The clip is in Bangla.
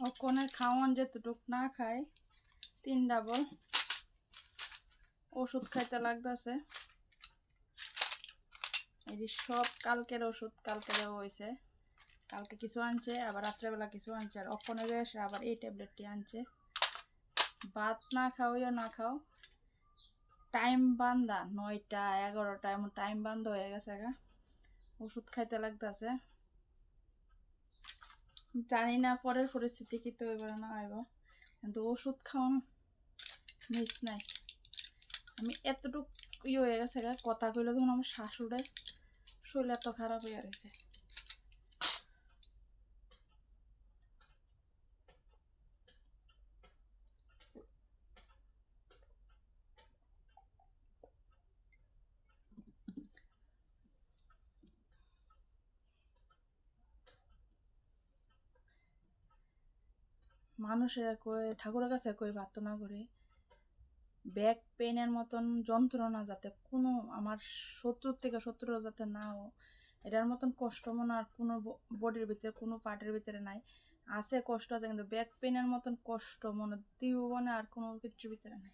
ওখানে খাওয়ান যেতটুক না খায় 3 ডাবল ওষুধ খাইতে লাগতেছে। এই সব কালকের ওষুধ কালকে দেওয়া হয়েছে। কালকে কিছু আনছে, আবার রাত্রেবেলা কিছু আনছে, আর ওখানে এসে আবার এই ট্যাবলেটটি আনছে। ভাত না খাওয়াইও না খাও, টাইম বান্ধা 9টা 11টা এমন টাইম বান্ধ হয়ে গেছে গা। ওষুধ খাইতে লাগতেছে। জানি না পরের পরিস্থিতি কি তো এবার না হইব, কিন্তু ওষুধ খাওয়ান মিস নাই। আমি এতটুক হয়ে গেছে গা, কথা কইলে তখন আমার শাশুড়ে শরীর এত খারাপ হয়ে গেছে। মানুষেরা কই ঠাকুরের কাছে কই প্রার্থনা করি ব্যাক পেনের মতন যন্ত্রণা যাতে কোনো আমার শত্রুর থেকে শত্রুরা যাতে না ও, এটার মতন কষ্ট মনে আর কোনো বডির ভিতরে কোনো পার্টের ভিতরে নাই। আছে কষ্ট আছে, কিন্তু ব্যাক পেনের মতন কষ্ট মনে তীব্র মনে আর কোনো কিছুর ভিতরে নাই।